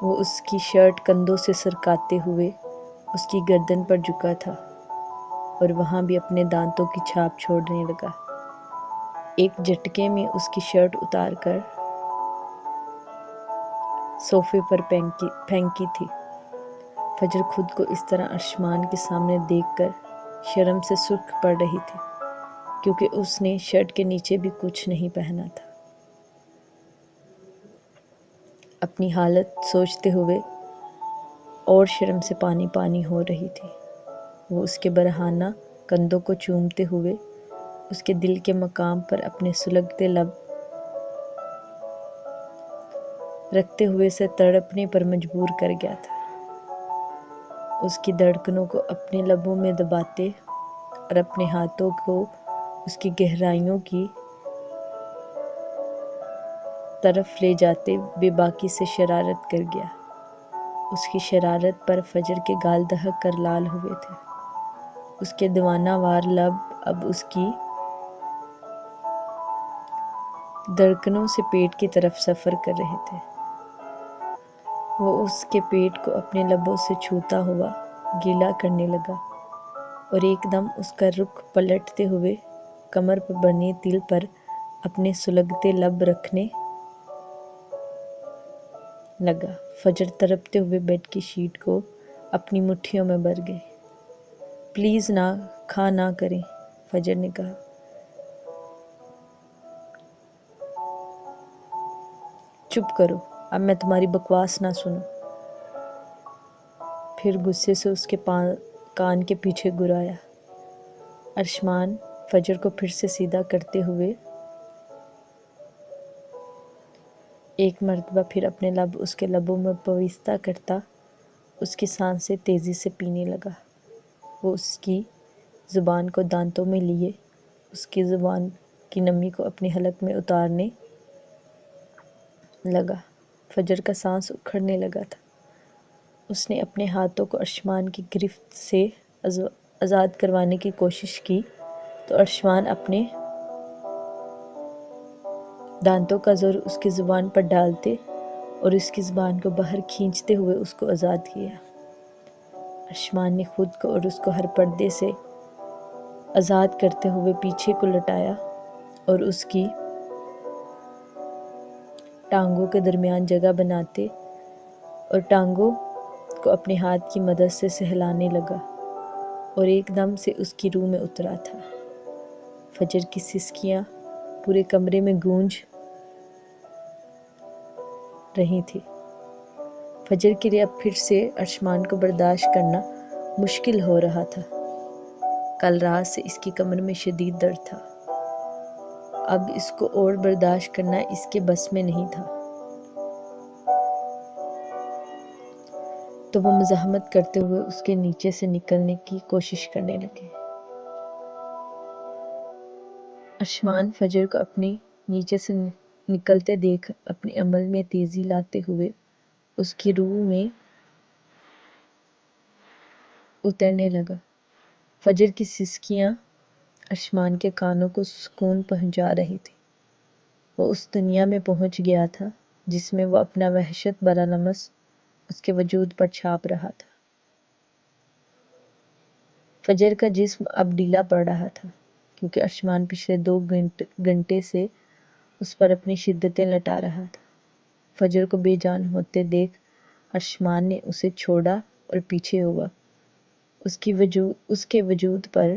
وہ اس کی شرٹ کندھوں سے سرکاتے ہوئے اس کی گردن پر جھکا تھا اور وہاں بھی اپنے دانتوں کی چھاپ چھوڑنے لگا۔ ایک جھٹکے میں اس کی شرٹ اتار کر صوفے پر پھینکی تھی۔ فجر خود کو اس طرح ارشمان کے سامنے دیکھ کر شرم سے سرخ پڑ رہی تھی کیونکہ اس نے شرٹ کے نیچے بھی کچھ نہیں پہنا تھا۔ اپنی حالت سوچتے ہوئے اور شرم سے پانی پانی ہو رہی تھی۔ وہ اس کے برہنہ کندھوں کو چومتے ہوئے اس کے دل کے مقام پر اپنے سلگتے لب رکھتے ہوئے اسے تڑپنے پر مجبور کر گیا تھا۔ اس کی دھڑکنوں کو اپنے لبوں میں دباتے اور اپنے ہاتھوں کو اس کی گہرائیوں کی طرف لے جاتے بے باکی سے شرارت کر گیا۔ اس کی شرارت پر فجر کے گال دہک کر لال ہوئے تھے۔ اس کے دیوانہ وار لب اب اس کی دھڑکنوں سے پیٹ کی طرف سفر کر رہے تھے۔ وہ اس کے پیٹ کو اپنے لبوں سے چھوتا ہوا گیلا کرنے لگا اور ایک دم اس کا رخ پلٹتے ہوئے کمر پر بنے تل پر اپنے سلگتے لب رکھنے لگا۔ فجر تڑپتے ہوئے بیڈ کی شیٹ کو اپنی مٹھیوں میں بھر گئی۔ پلیز نہ کریں، فجر نے کہا۔ چپ کرو، اب میں تمہاری بکواس نہ سنوں۔ پھر غصے سے اس کے کان کے پیچھے گرایا۔ ارشمان فجر کو پھر سے سیدھا کرتے ہوئے ایک مرتبہ پھر اپنے لب اس کے لبوں میں پیوستہ کرتا اس کی سانسیں تیزی سے پینے لگا۔ وہ اس کی زبان کو دانتوں میں لیے اس کی زبان کی نمی کو اپنی حلق میں اتارنے لگا۔ فجر کا سانس اکھڑنے لگا تھا۔ اس نے اپنے ہاتھوں کو ارشمان کی گرفت سے آزاد کروانے کی کوشش کی تو ارشمان اپنے دانتوں کا زور اس کی زبان پر ڈالتے اور اس کی زبان کو باہر کھینچتے ہوئے اس کو آزاد کیا۔ ارشمان نے خود کو اور اس کو ہر پردے سے آزاد کرتے ہوئے پیچھے کو لٹایا اور اس کی ٹانگوں کے درمیان جگہ بناتے اور ٹانگوں کو اپنے ہاتھ کی مدد سے سہلانے لگا اور ایک دم سے اس کی روح میں اترا تھا۔ فجر کی سسکیاں پورے کمرے میں گونج رہی تھی۔ فجر کے لیے اب پھر سے ارشمان کو برداشت کرنا مشکل ہو رہا تھا۔ کل رات سے اس کی کمر میں شدید درد تھا۔ اب اس کو اور برداشت کرنا اس کے بس میں نہیں تھا۔ تو وہ مزاحمت کرتے ہوئے اس کے نیچے سے نکلنے کی کوشش کرنے لگے۔ ارشمان فجر کو اپنے نیچے سے نکلتے دیکھ اپنے عمل میں تیزی لاتے ہوئے اس کی روح میں اترنے لگا۔ فجر کی سسکیاں ارشمان کے کانوں کو سکون پہنچا رہی تھی۔ وہ اس دنیا میں پہنچ گیا تھا جس میں وہ اپنا وحشت بھرا لمس اس کے وجود پر چھاپ رہا تھا۔ فجر کا جسم اب ڈھیلا پڑ رہا تھا کیونکہ ارشمان پچھلے 2 گھنٹے سے اس پر اپنی شدتیں لٹا رہا تھا۔ فجر کو بے جان ہوتے دیکھ ارشمان نے اسے چھوڑا اور پیچھے ہوا۔ اس کے وجود پر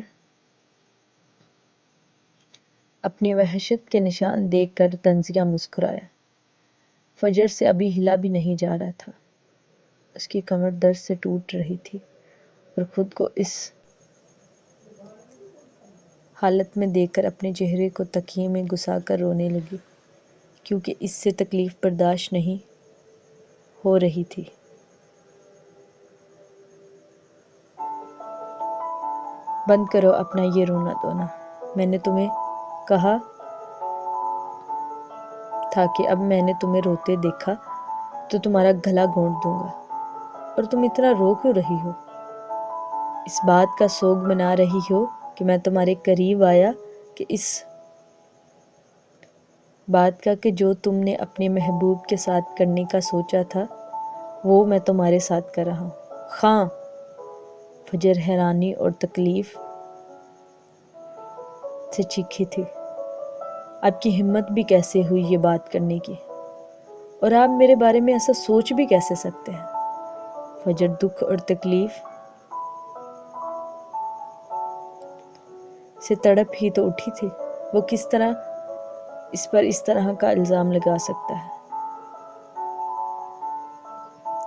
اپنی وحشت کے نشان دیکھ کر طنزیہ مسکرایا۔ فجر سے ابھی ہلا بھی نہیں جا رہا تھا۔ اس کی کمر درد سے ٹوٹ رہی تھی اور خود کو اس حالت میں دیکھ کر اپنے چہرے کو تکیے میں گھسا کر رونے لگی کیونکہ اس سے تکلیف برداشت نہیں ہو رہی تھی۔ بند کرو اپنا یہ رونا دھونا۔ میں نے تمہیں کہا تھا کہ اب میں نے تمہیں روتے دیکھا تو تمہارا گلا گھونٹ دوں گا، اور تم اتنا رو کیوں رہی ہو؟ اس بات کا سوگ منا رہی ہو کہ میں تمہارے قریب آیا کہ اس بات کا کہ جو تم نے اپنے محبوب کے ساتھ کرنے کا سوچا تھا وہ میں تمہارے ساتھ کر رہا ہوں۔ خاں، فجر حیرانی اور تکلیف سے چیخی تھی۔ آپ کی ہمت بھی کیسے ہوئی یہ بات کرنے کی، اور آپ میرے بارے میں ایسا سوچ بھی کیسے سکتے ہیں؟ فجر دکھ اور تکلیف سے تڑپ ہی تو اٹھی تھی۔ وہ کس طرح اس پر اس طرح کا الزام لگا سکتا ہے؟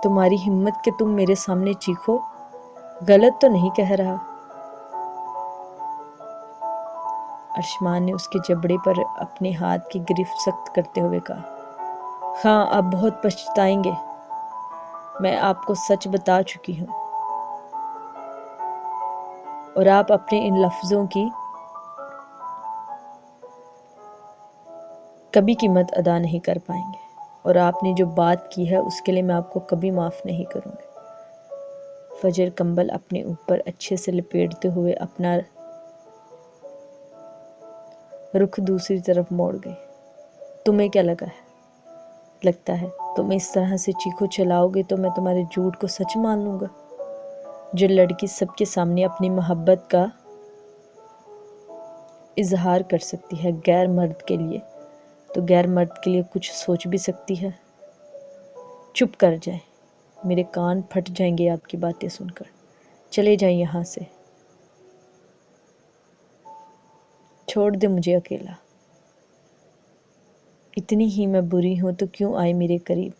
تمہاری ہمت کہ تم میرے سامنے چیخو، غلط تو نہیں کہہ رہا؟ ارشمان نے اس کے جبڑے پر اپنے ہاتھ کی گرفت سخت کرتے ہوئے کہا، ہاں آپ بہت پچھتائیں گے، میں آپ کو سچ بتا چکی ہوں، اور آپ اپنے ان لفظوں کی کبھی قیمت ادا نہیں کر پائیں گے، اور آپ نے جو بات کی ہے اس کے لیے میں آپ کو کبھی معاف نہیں کروں گی۔ فجر کمبل اپنے اوپر اچھے سے لپیٹتے ہوئے اپنا رخ دوسری طرف موڑ گئی۔ تمہیں کیا لگتا ہے تم اس طرح سے چیخو چلاؤ گے تو میں تمہارے جھوٹ کو سچ مان لوں گا؟ جو لڑکی سب کے سامنے اپنی محبت کا اظہار کر سکتی ہے غیر مرد کے لیے، تو غیر مرد کے لیے کچھ سوچ بھی سکتی ہے؟ چپ کر جائیں، میرے کان پھٹ جائیں گے آپ کی باتیں سن کر۔ چلے جائیں یہاں سے، چھوڑ دے مجھے اکیلا۔ اتنی ہی میں بری ہوں تو کیوں آئے میرے قریب؟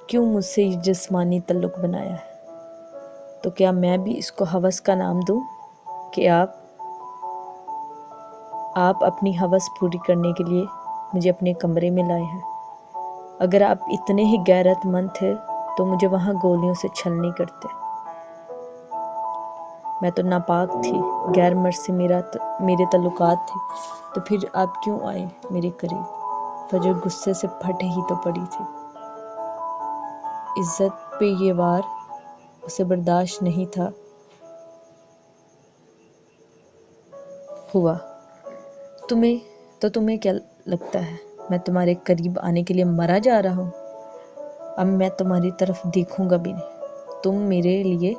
کیوں مجھ سے یہ جسمانی تعلق بنایا ہے؟ تو کیا میں بھی اس کو ہوس کا نام دوں کہ آپ اپنی ہوس پوری کرنے کے لیے مجھے اپنے کمرے میں لائے ہیں؟ اگر آپ اتنے ہی غیرت مند تھے تو مجھے وہاں گولیوں سے چھلنی کرتے۔ میں تو ناپاک تھی، غیر مرد سے میرے تعلقات تھے، تو پھر آپ کیوں آئے میرے قریب؟ فجر غصے سے پھٹ ہی تو پڑی تھی۔ عزت پہ یہ وار اسے برداشت نہیں تھا ہوا۔ تمہیں کیا لگتا ہے میں تمہارے قریب آنے کے لیے مرا جا رہا ہوں؟ اب میں تمہاری طرف دیکھوں گا بھی نہیں۔ تم میرے لیے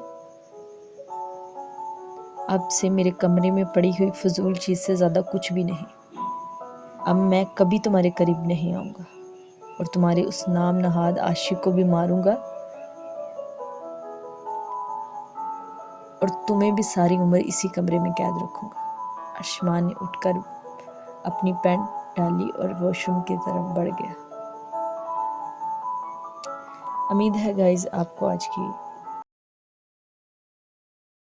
اب سے میرے کمرے میں پڑی ہوئی فضول چیز سے زیادہ کچھ بھی نہیں۔ اب میں کبھی تمہارے قریب نہیں آؤں گا، اور تمہارے اس نام نہاد عاشق کو بھی ماروں گا، اور تمہیں بھی ساری عمر اسی کمرے میں قید رکھوں گا۔ ارشمان نے اٹھ کر اپنی پینٹ ڈالی اور واش روم کی طرف بڑھ گیا۔ امید ہے گائز آپ کو آج کی